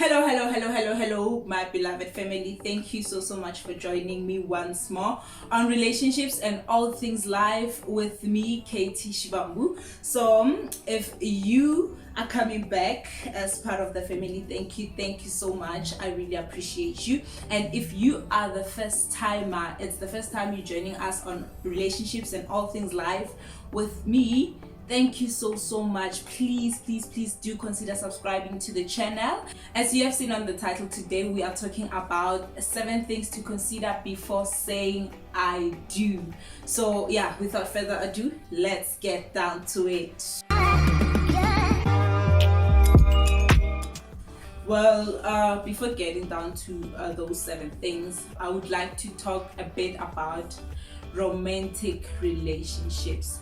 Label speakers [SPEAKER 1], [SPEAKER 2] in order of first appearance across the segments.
[SPEAKER 1] Hello, my beloved family. Thank you so much for joining me once more on relationships and all things life with me, Katie Shivambu. So, if you are coming back as part of the family, thank you so much. I really appreciate you. And if you are the first timer, it's the first time you're joining us on relationships and all things life with me. Thank you so much. Please do consider subscribing to the channel. As you have seen on the title, today we are talking about 7 things to consider before saying I do. So yeah, without further ado, let's get down to it. Well, before getting down to those 7 things, I would like to talk a bit about romantic relationships.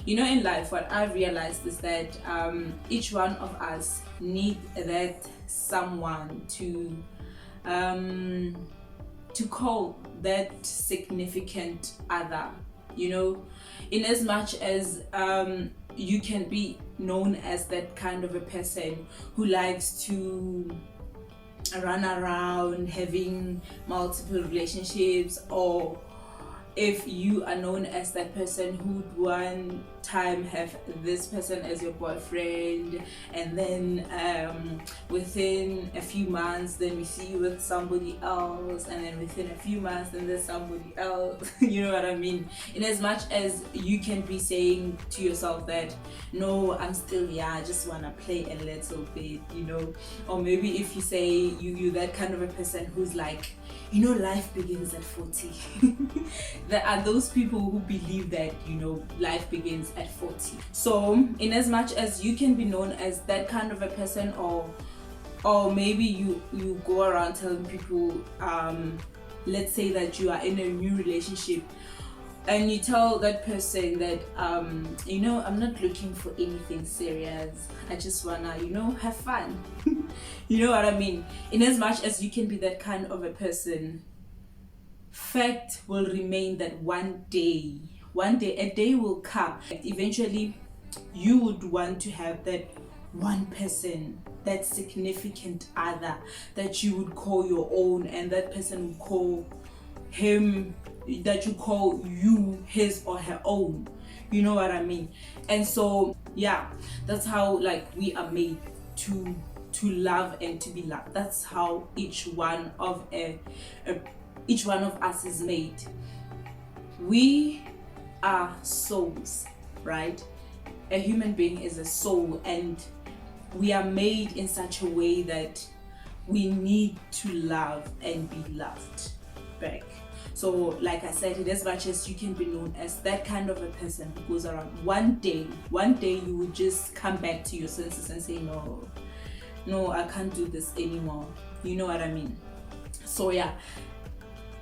[SPEAKER 1] You know, in life, what I've realized is that each one of us need that someone to call that significant other. You know, in as much as you can be known as that kind of a person who likes to run around having multiple relationships, or if you are known as that person who'd one time have this person as your boyfriend, and then within a few months then we see you with somebody else, and then within a few months then there's somebody else. You know what I mean? In as much as you can be saying to yourself that, no, I'm still young, I just want to play a little bit, you know. Or maybe if you say you're that kind of a person who's like, you know, life begins at 40. There are those people who believe that, you know, life begins at 40. So in as much as you can be known as that kind of a person, or maybe you go around telling people, let's say that you are in a new relationship, and you tell that person that, you know, I'm not looking for anything serious, I just wanna, you know, have fun. You know what I mean? In as much as you can be that kind of a person, fact will remain that one day a day will come, eventually you would want to have that one person, that significant other that you would call your own, and that person would call him, that you call you his or her own. You know what I mean? And so yeah, that's how, like, we are made to love and to be loved. That's how each one of us is made. We are souls, right? A human being is a soul, and we are made in such a way that we need to love and be loved back. So like I said, in as much as you can be known as that kind of a person who goes around, one day you will just come back to your senses and say, no, I can't do this anymore. You know what I mean? So yeah,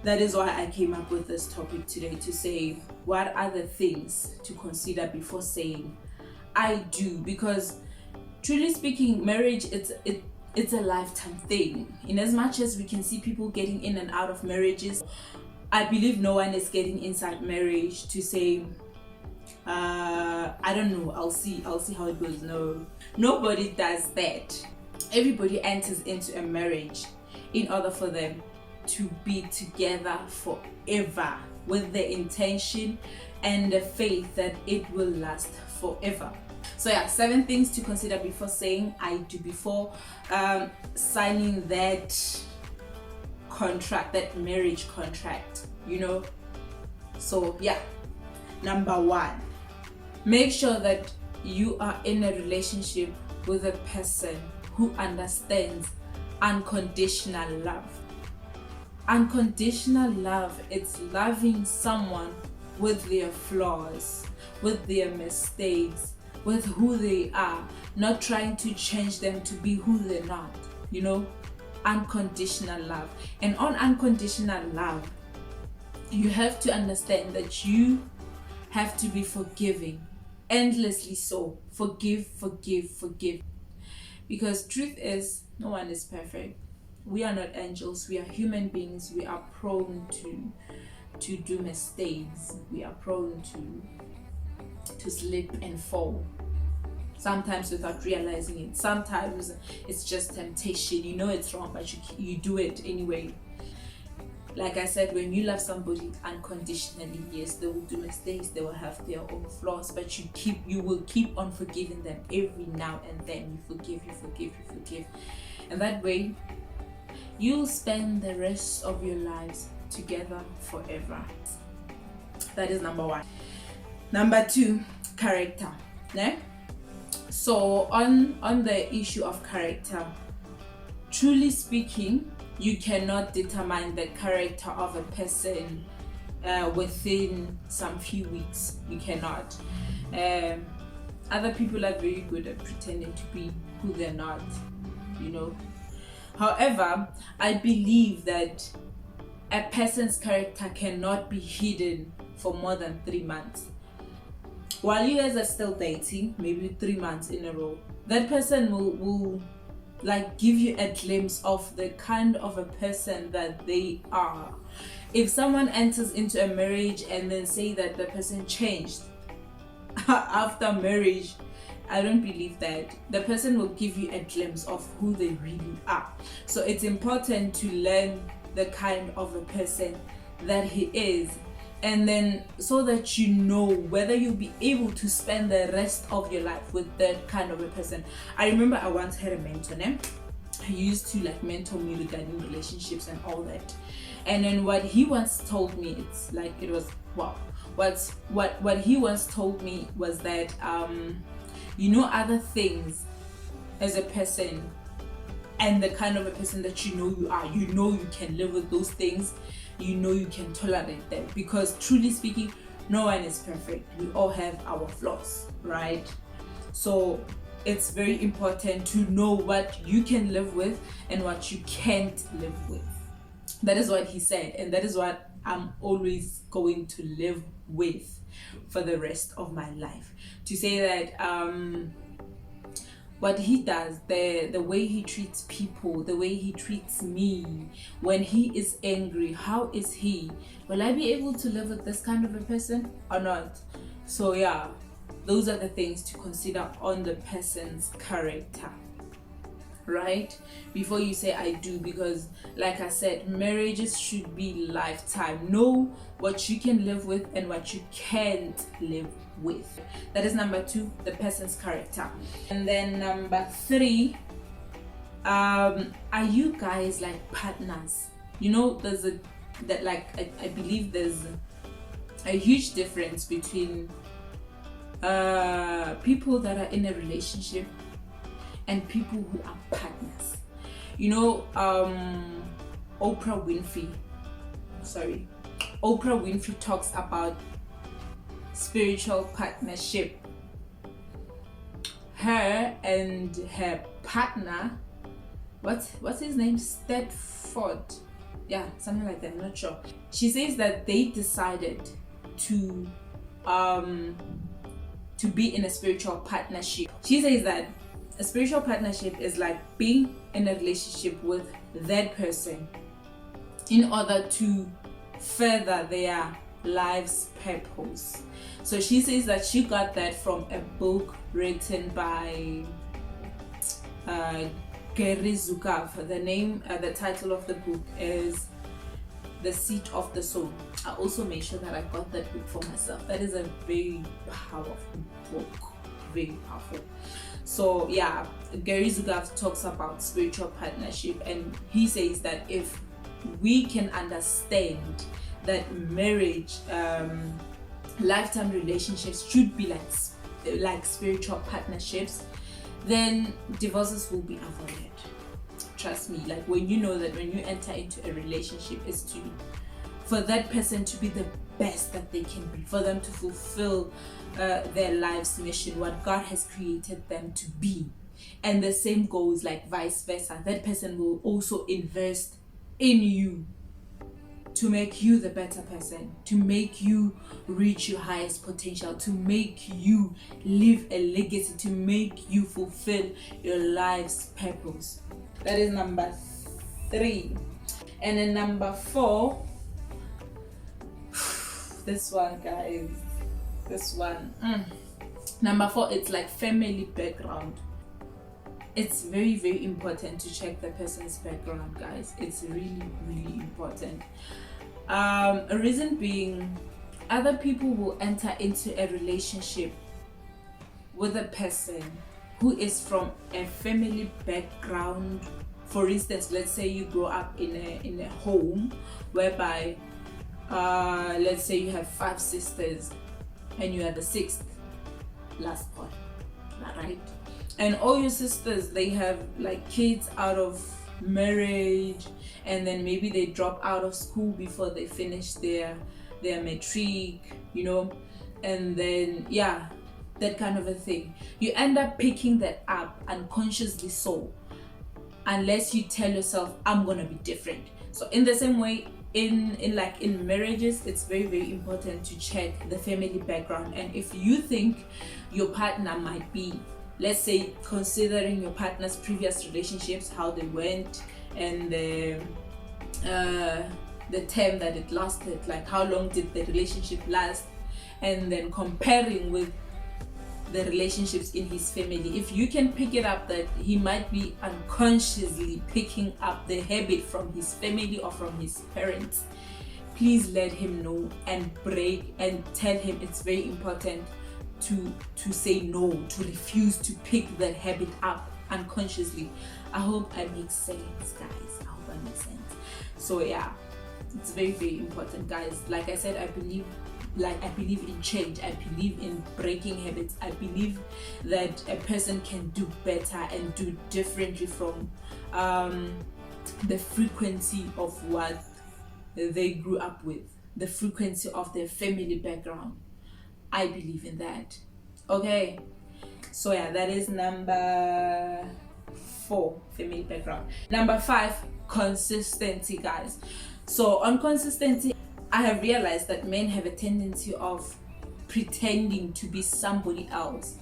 [SPEAKER 1] that is why I came up with this topic today, to say what are the things to consider before saying I do. Because truly speaking, marriage, it's a lifetime thing. In as much as we can see people getting in and out of marriages, I believe no one is getting inside marriage to say, I don't know, I'll see how it goes. No, nobody does that. Everybody enters into a marriage in order for them to be together forever, with the intention and the faith that it will last forever. So yeah, 7 things to consider before saying I do, before signing that contract, that marriage contract, you know. So yeah, number 1, make sure that you are in a relationship with a person who understands unconditional love. Unconditional love, it's loving someone with their flaws, with their mistakes, with who they are, not trying to change them to be who they're not, you know. Unconditional love. And on unconditional love, you have to understand that you have to be forgiving, endlessly so. Forgive. Because truth is, no one is perfect. We are not angels, we are human beings. We are prone to do mistakes. We are prone to slip and fall. sometimes without realizing it. Sometimes it's just temptation. You know it's wrong, but you do it anyway. Like I said, when you love somebody unconditionally, yes, they will do mistakes, they will have their own flaws, but you will keep on forgiving them every now and then. You forgive. And that way, you'll spend the rest of your lives together forever. That is number one. Number two, character. No? So on the issue of character, truly speaking, you cannot determine the character of a person within some few weeks. You cannot. Other people are very good at pretending to be who they're not, you know. However, I believe that a person's character cannot be hidden for more than 3 months. While you guys are still dating, maybe 3 months in a row, that person will like give you a glimpse of the kind of a person that they are. If someone enters into a marriage and then say that the person changed after marriage, I don't believe that. The person will give you a glimpse of who they really are. So it's important to learn the kind of a person that he is, and then so that you know whether you'll be able to spend the rest of your life with that kind of a person. I remember I once had a mentor, he used to like mentor me regarding relationships and all that. And then what he once told me, it's like it was wow. What he once told me was that you know other things as a person, and the kind of a person that you know you are, you know you can live with those things, you know you can tolerate them, because truly speaking, no one is perfect. We all have our flaws, right? So it's very important to know what you can live with and what you can't live with. That is what he said, and that is what I'm always going to live with for the rest of my life. To say that what he does, the way he treats people, the way he treats me, when he is angry, how is he? Will I be able to live with this kind of a person or not? So yeah, those are the things to consider on the person's character, right? Before you say I do, because like I said, marriages should be lifetime. Know what you can live with and what you can't live with. That is number two, the person's character. And then number three, are you guys like partners? You know, I believe there's a huge difference between people that are in a relationship and people who are partners. You know, Oprah Winfrey talks about spiritual partnership. Her and her partner, what's his name? Stedford. Yeah, something like that, I'm not sure. She says that they decided to be in a spiritual partnership. She says that a spiritual partnership is like being in a relationship with that person in order to further their life's purpose. So she says that she got that from a book written by Gary Zukav. The title of the book is The Seat of the Soul. I also made sure that I got that book for myself. That is a very powerful book, very powerful. So yeah, Gary Zukav talks about spiritual partnership, and he says that if we can understand that marriage, lifetime relationships should be like spiritual partnerships, then divorces will be avoided. Trust me, like when you know that when you enter into a relationship is for that person to be the best that they can be, for them to fulfill their life's mission, what God has created them to be. And the same goes like vice versa. That person will also invest in you to make you the better person, to make you reach your highest potential, to make you live a legacy, to make you fulfill your life's purpose. That is number 3. And then number 4, this one, guys, this one, Number 4, it's like family background. It's very, very important to check the person's background, guys. It's really, really important. A reason being, other people will enter into a relationship with a person who is from a family background. For instance, let's say you grow up in a home whereby let's say you have 5 sisters and you are the 6th last born, right? And all your sisters, they have like kids out of marriage, and then maybe they drop out of school before they finish their matric, and then that kind of a thing. You end up picking that up unconsciously, so unless you tell yourself, I'm gonna be different. So in the same way, in marriages, it's very, very important to check the family background. And if you think your partner might be, let's say, considering your partner's previous relationships, how they went, and the term that it lasted, like how long did the relationship last, and then comparing with the relationships in his family, if you can pick it up that he might be unconsciously picking up the habit from his family or from his parents, please let him know and tell him it's very important to say no, to refuse to pick that habit up unconsciously. I hope I make sense, guys. I hope I make sense. So it's very, very important, guys. Like I said, I believe in change. I believe in breaking habits. I believe that a person can do better and do differently from the frequency of what they grew up with, the frequency of their family background. I believe in that. Okay, so that is number 4, family background. Number 5, consistency, guys. So on consistency, I have realized that men have a tendency of pretending to be somebody else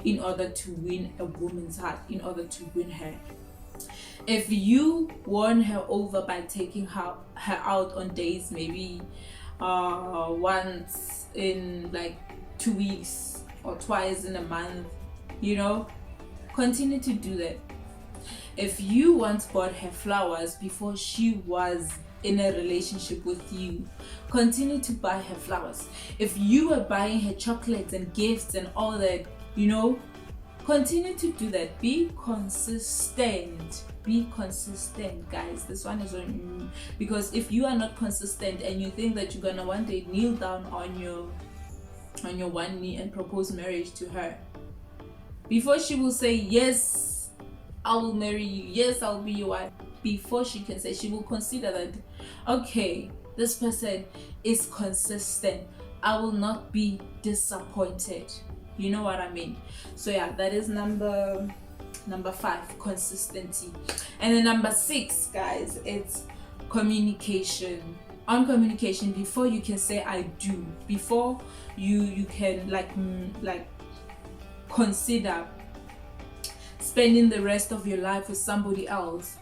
[SPEAKER 1] in order to win a woman's heart, in order to win her. If you won her over by taking her out on dates, maybe once in like 2 weeks or twice in a month, continue to do that. If you once bought her flowers before she was in a relationship with you, continue to buy her flowers. If you were buying her chocolates and gifts and all that, continue to do that. Be consistent. Be consistent, guys. This one is on you, because if you are not consistent and you think that you're gonna one day kneel down on your one knee and propose marriage to her, before she will say yes, I will marry you, yes, I'll be your wife, before she can say, she will consider that, okay, this person is consistent, I will not be disappointed. You know what I mean? So that is number 5, consistency. And then number 6, guys, it's communication. On communication, before you can say I do, before you can like consider spending the rest of your life with somebody else,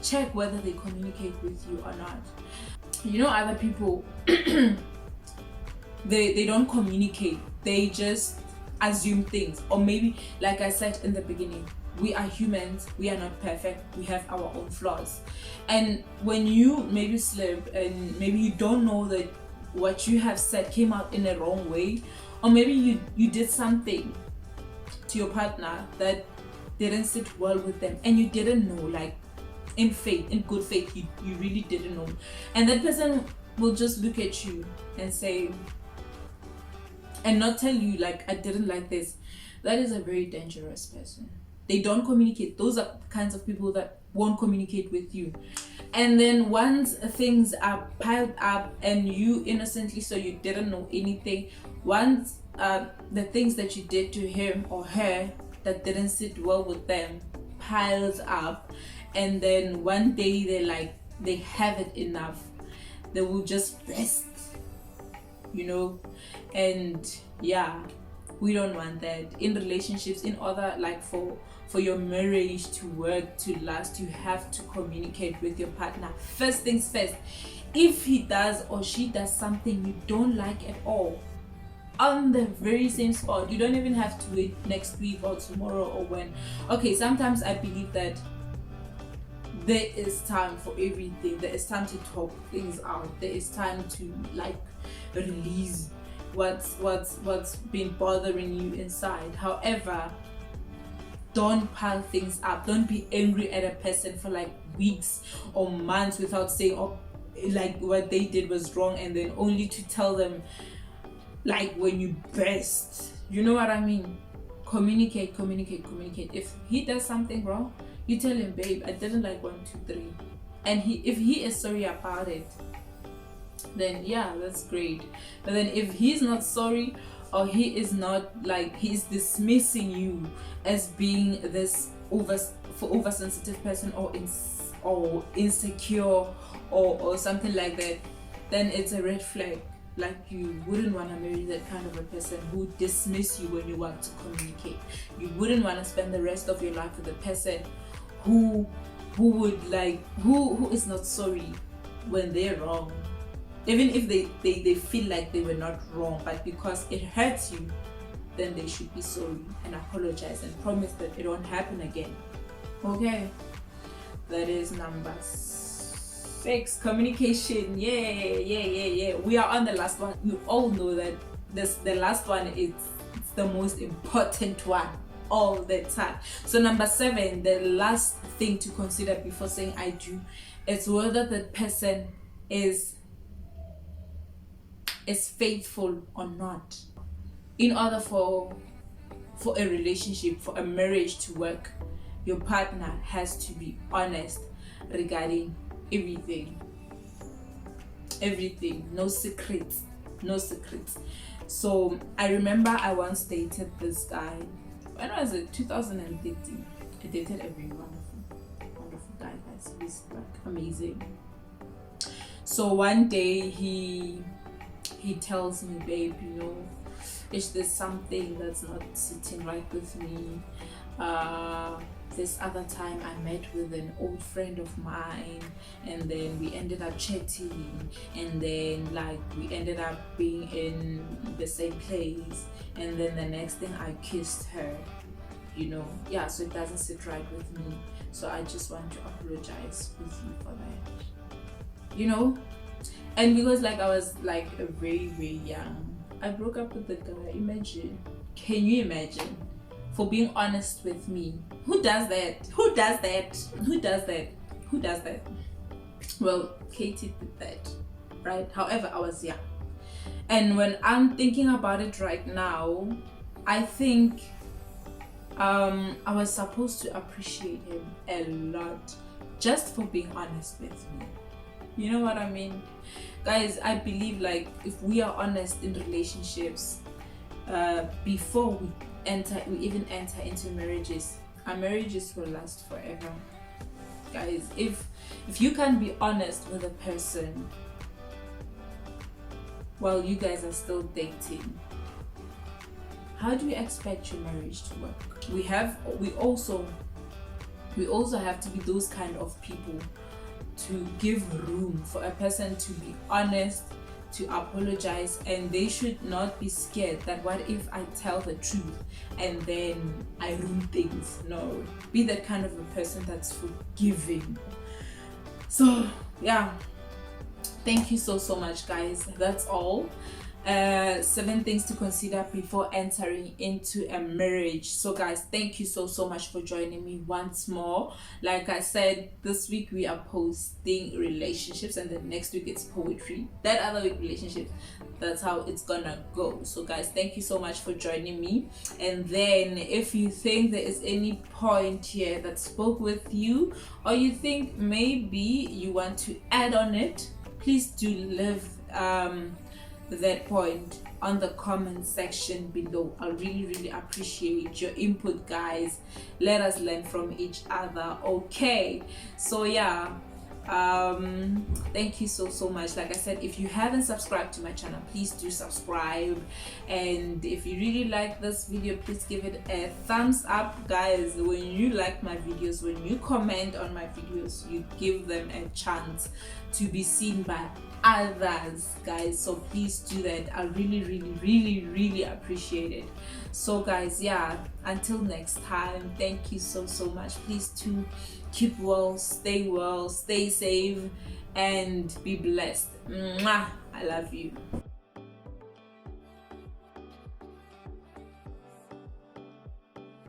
[SPEAKER 1] check whether they communicate with you or not. Other people they don't communicate, they just assume things. Or maybe, like I said in the beginning, we are humans, we are not perfect, we have our own flaws. And when you maybe slip and maybe you don't know that what you have said came out in a wrong way, or maybe you did something to your partner that didn't sit well with them, and you didn't know, like in good faith, you really didn't know, and that person will just look at you and say, and not tell you like, I didn't like this. That is a very dangerous person. They don't communicate. Those are the kinds of people that won't communicate with you. And then once things are piled up and you innocently, so you didn't know anything, once the things that you did to him or her that didn't sit well with them piles up, and then one day they have it enough, they will just burst, and we don't want that in relationships. In order, like for your marriage to work, to last, you have to communicate with your partner. First things first, if he does or she does something you don't like at all, on the very same spot. You don't even have to wait next week or tomorrow or when. Okay, sometimes I believe that there is time for everything. There is time to talk things out. There is time to like release what's been bothering you inside. However, don't pile things up. Don't be angry at a person for like weeks or months without saying, oh, like what they did was wrong, and then only to tell them like when you burst. You know what I mean? Communicate. If he does something wrong, you tell him, babe, I didn't like 1, 2, 3, and if he is sorry about it, then yeah, that's great. But then if he's not sorry, or he is not, like, he's dismissing you as being this oversensitive person, or insecure, or something like that, then it's a red flag. Like, you wouldn't want to marry that kind of a person who dismiss you when you want to communicate. You wouldn't want to spend the rest of your life with a person who would like who is not sorry when they're wrong, even if they feel like they were not wrong, but because it hurts you, then they should be sorry and apologize and promise that it won't happen again. Okay, that is number 6, communication. Yeah. We are on the last one. We all know that the last one is the most important one all the time. So number 7, the last thing to consider before saying I do, is whether the person is faithful or not. In order for a relationship, for a marriage to work, your partner has to be honest regarding everything. No secrets. So I remember I once dated this guy. When was it? 2013. I dated a very wonderful guy. He's like amazing. So one day he tells me, babe, you know, is there something that's not sitting right with me? This other time I met with an old friend of mine, and then we ended up chatting, and then like we ended up being in the same place, and then the next thing I kissed her, you know. Yeah, so it doesn't sit right with me, so I just want to apologize with you for that, you know. And because like I was like a very young, I broke up with the guy. Imagine, can you imagine? For being honest with me. Who does that? Well, Katie did that, right? However, I was young. And when I'm thinking about it right now, I think I was supposed to appreciate him a lot just for being honest with me. You know what I mean? Guys, I believe like if we are honest in relationships, before we even enter into marriages, our marriages will last forever. Guys, if you can't be honest with a person while you guys are still dating, how do you expect your marriage to work? We also have to be those kind of people to give room for a person to be honest, to apologize, and they should not be scared that what if I tell the truth and then I ruin things. No, be that kind of a person that's forgiving. So yeah, thank you so much, guys. That's all. 7 things to consider before entering into a marriage. So guys, thank you so much for joining me once more. Like I said, this week we are posting relationships, and then next week it's poetry, that other week relationships. That's how it's gonna go. So guys, thank you so much for joining me. And then if you think there is any point here that spoke with you, or you think maybe you want to add on it, please do leave that point on the comment section below. I really appreciate your input, guys. Let us learn from each other. Okay, so yeah, Thank you so much. Like I said, if you haven't subscribed to my channel, please do subscribe, and if you really like this video, please give it a thumbs up. Guys, when you like my videos, when you comment on my videos, you give them a chance to be seen by others, guys, so please do that. I really appreciate it. So guys, yeah, until next time, thank you so much. Please do keep well, stay safe, and be blessed. Mwah! I love you.